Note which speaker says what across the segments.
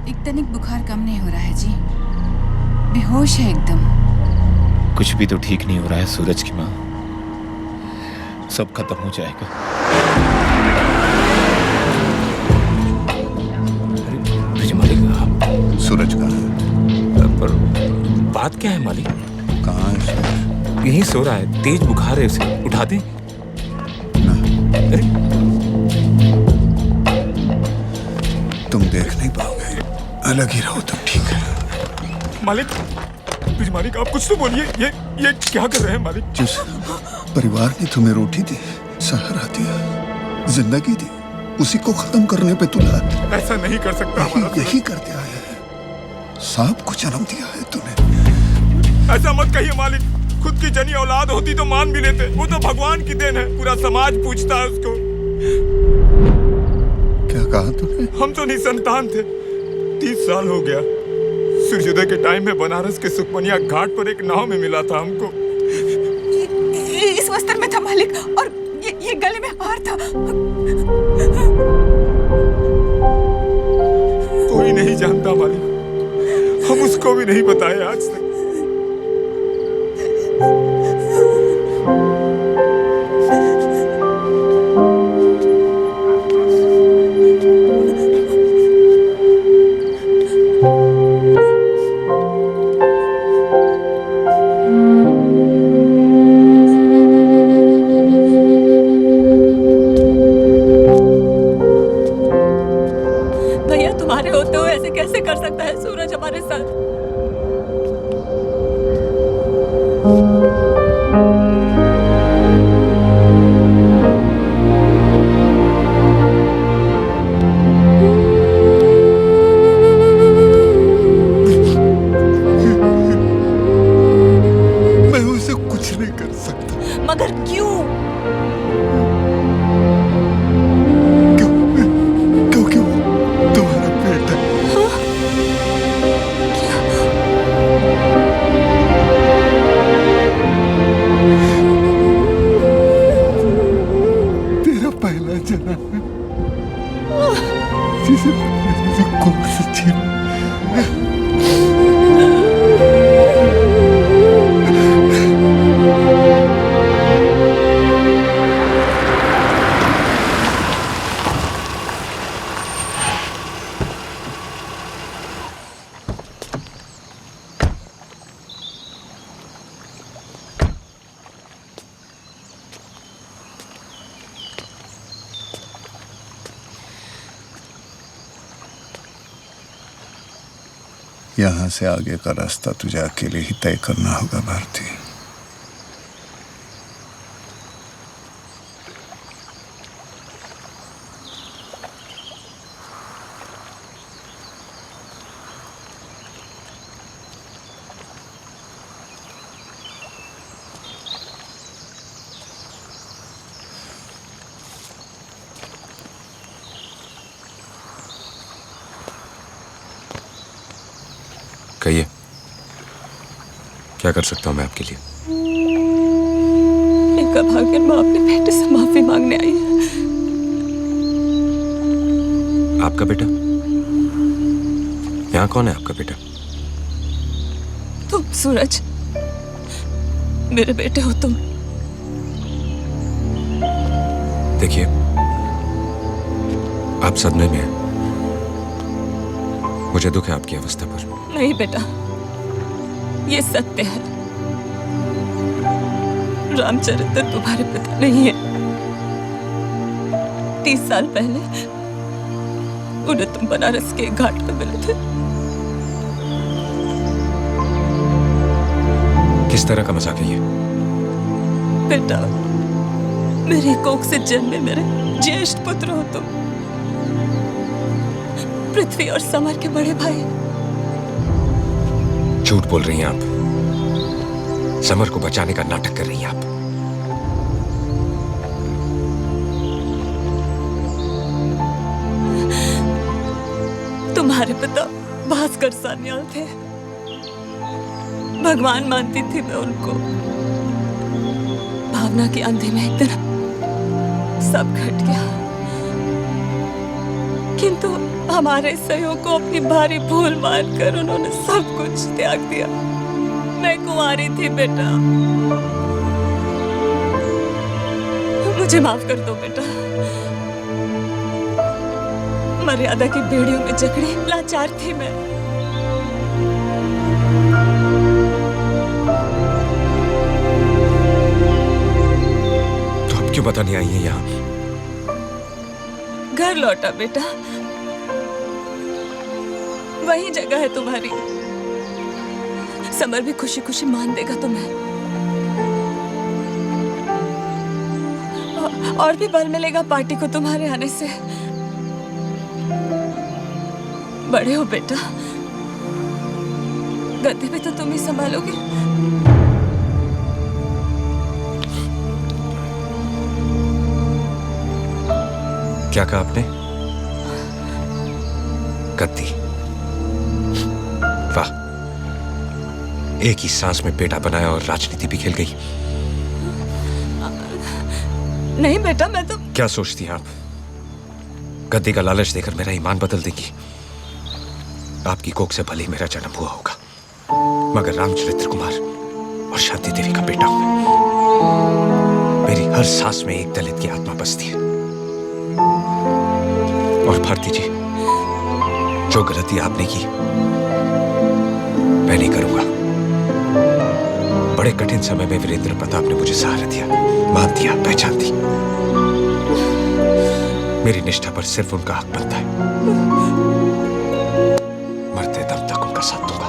Speaker 1: एक तनिक बुखार कम नहीं हो रहा है जी, बेहोश है एकदम।
Speaker 2: कुछ भी तो ठीक नहीं हो रहा है सूरज की माँ, सब खत्म हो जाएगा।
Speaker 3: अरे मालिक,
Speaker 4: सूरज कहाँ है?
Speaker 3: पर बात क्या है मालिक?
Speaker 4: कहाँ है सूरज?
Speaker 3: यहीं सो रहा है, तेज बुखार है, उसे उठा दें? अरे
Speaker 4: तुम देख नहीं पाओगे, अलग ही रहो तुम, ठीक है?
Speaker 3: मालिक, प्लीज मालिक आप कुछ तो बोलिए। ये क्या कर रहे हैं मालिक?
Speaker 4: जिस परिवार ने तुम्हें रोटी दी, सहारा दिया, जिंदगी दी, उसी को खत्म करने पे तुला।
Speaker 3: ऐसा नहीं कर सकता।
Speaker 4: यही कर दिया है, सांप को जन्म दिया है तूने।
Speaker 3: ऐसा मत कहिए मालिक, खुद की जनी औलाद होती तो मान भी लेते। वो तो भगवान की देन है, पूरा समाज पूछता है उसको।
Speaker 4: क्या कहा तूने?
Speaker 3: हम तो निसंतान थे, 30 साल हो गया। सूर्योदय के टाइम में बनारस के सुखमनिया घाट पर एक नाव में मिला था हमको।
Speaker 1: इस वस्त्र में था मालिक, और ये गले में हार था।
Speaker 3: कोई नहीं जानता मालिक, हम उसको भी नहीं बताए आज तक।
Speaker 5: भैया तुम्हारे होते हुए ऐसे कैसे कर सकता है सूरज हमारे साथ?
Speaker 4: मैं उसे कुछ नहीं कर सकता।
Speaker 5: मगर क्यों?
Speaker 4: क्योंकि वो तुम्हारा बेटा है। तेरा पहला जन्म है, जिसे मैंने कोख से छीना। यहाँ से आगे का रास्ता तुझे अकेले ही तय करना होगा भारती।
Speaker 3: कहिए, क्या कर सकता हूँ मैं आपके लिए?
Speaker 5: एक अभागन माँ अपने बेटे से माफी मांगने आई है।
Speaker 3: आपका बेटा? यहाँ कौन है आपका बेटा?
Speaker 5: तुम सूरज, मेरे बेटे हो तुम।
Speaker 3: देखिए, आप सदमे में हैं। मुझे दुख है आपकी अवस्था पर।
Speaker 5: नहीं बेटा, ये सत्य है। रामचरित्र तुम्हारे पिता नहीं है। 30 साल पहले उन्हें तुम बनारस के घाट पर मिले थे।
Speaker 3: किस तरह का मजाक है ये?
Speaker 5: बेटा, मेरी कोख से जन्मे मेरे ज्येष्ठ पुत्र हो तुम, पृथ्वी और समर के बड़े भाई।
Speaker 3: झूठ बोल रही हैं आप। समर को बचाने का नाटक कर रही हैं आप।
Speaker 5: तुम्हारे पिता भास्कर सान्याल थे। भगवान मानती थी मैं उनको। भावना की अंधे में एक दिन सब घट गया। किंतु हमारे सहयोग को अपनी भारी भूल मानकर उन्होंने सब कुछ त्याग दिया। मैं कुंवारी थी बेटा, मुझे माफ कर दो बेटा। मर्यादा की बेड़ियों में जकड़ी लाचार थी मैं।
Speaker 6: तो अब क्यों पता नहीं आई है यहाँ?
Speaker 5: घर लौटा बेटा, वही जगह है तुम्हारी। समर भी खुशी खुशी मान देगा तुम्हें, और भी बल मिलेगा पार्टी को तुम्हारे आने से। बड़े हो बेटा, गद्दी भी तो तुम ही संभालोगे।
Speaker 6: क्या कहा आपने? गद्दी? वाह, एक ही सांस में बेटा बनाया और राजनीति भी खेल गई।
Speaker 5: नहीं बेटा, मैं तो।
Speaker 6: क्या सोचती हैं आप? गद्दी का लालच देकर मेरा ईमान बदल देगी? आपकी कोख से भले ही मेरा जन्म हुआ होगा, मगर रामचरित्र कुमार और शांति देवी का बेटा हूं मैं। मेरी हर सांस में एक दलित की आत्मा बसती है। और भारती जी, जो गलती आपने की मैं नहीं करूंगा। बड़े कठिन समय में वीरेंद्र प्रताप ने मुझे सहारा दिया, मान दिया, पहचान दी। मेरी निष्ठा पर सिर्फ उनका हक बनता है। मरते दम तक उनका साथ दूंगा।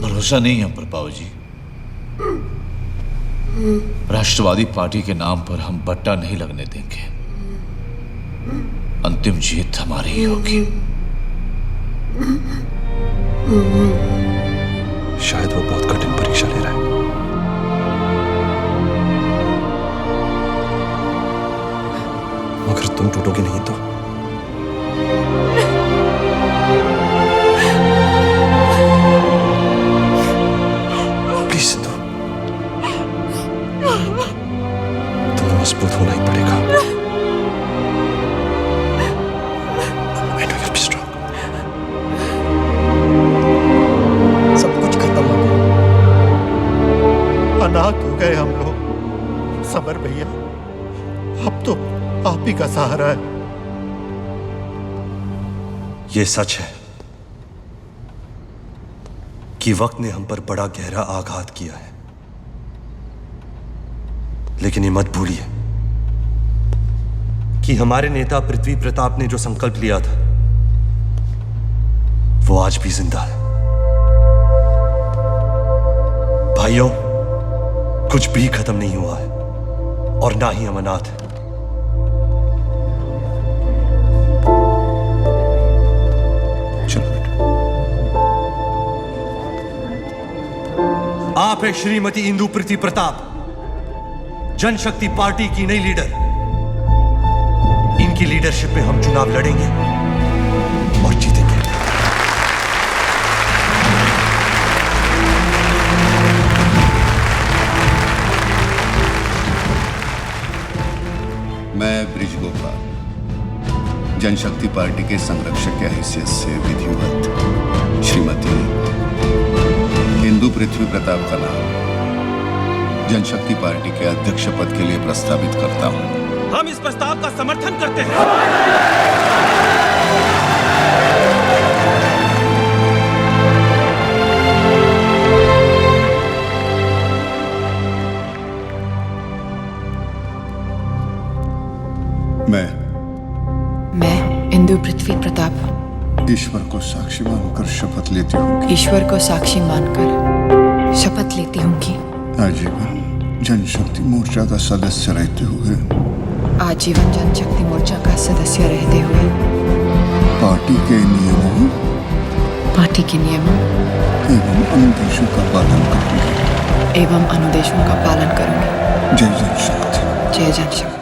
Speaker 2: भरोसा नहीं हम पर बाबू जी। राष्ट्रवादी पार्टी के नाम पर हम बट्टा नहीं लगने देंगे। अंतिम जीत हमारी ही होगी।
Speaker 6: शायद वो बहुत कठिन परीक्षा ले रहा है। मगर तुम टूटोगे नहीं तो? प्लीज सिंधु, तुम्हें मजबूत होना ही पड़ेगा। I know you'll be strong.
Speaker 4: सब कुछ खत्म हो गया, अनाथ हो गए हम लोग। समर भैया, अब तो आप ही का सहारा है।
Speaker 7: ये सच है कि वक्त ने हम पर बड़ा गहरा आघात किया है, लेकिन ये मत भूलिए कि हमारे नेता पृथ्वी प्रताप ने जो संकल्प लिया था वो आज भी जिंदा है। भाइयों, कुछ भी खत्म नहीं हुआ है और ना ही अमरनाथ।
Speaker 4: चलो बेटा।
Speaker 7: आप है श्रीमती इंदु प्रीति प्रताप, जनशक्ति पार्टी की नई लीडर। इनकी लीडरशिप में हम चुनाव लड़ेंगे और जीतेंगे।
Speaker 4: मैं ब्रिज गोपाल जनशक्ति पार्टी के संरक्षक की हैसियत से विधिवत श्रीमती इंदु पृथ्वी प्रताप का नाम जनशक्ति पार्टी के अध्यक्ष पद के लिए प्रस्तावित करता हूं।
Speaker 6: हम इस प्रस्ताव का समर्थन करते हैं।
Speaker 8: मैं इंदु पृथ्वी प्रताप
Speaker 4: ईश्वर को साक्षी मानकर शपथ लेती हूँ कि
Speaker 8: ईश्वर को साक्षी मानकर शपथ लेती हूँ कि
Speaker 4: आजीवन जनशक्ति मोर्चा का सदस्य रहते हुए
Speaker 8: आजीवन जनशक्ति मोर्चा का सदस्य रहते हुए
Speaker 4: पार्टी के नियमों एवं अनुदेशों का पालन करूंगी।
Speaker 8: एवं अनुदेशों का पालन करूंगी।
Speaker 4: जय जनशक्ति।
Speaker 8: जय जनशक्ति।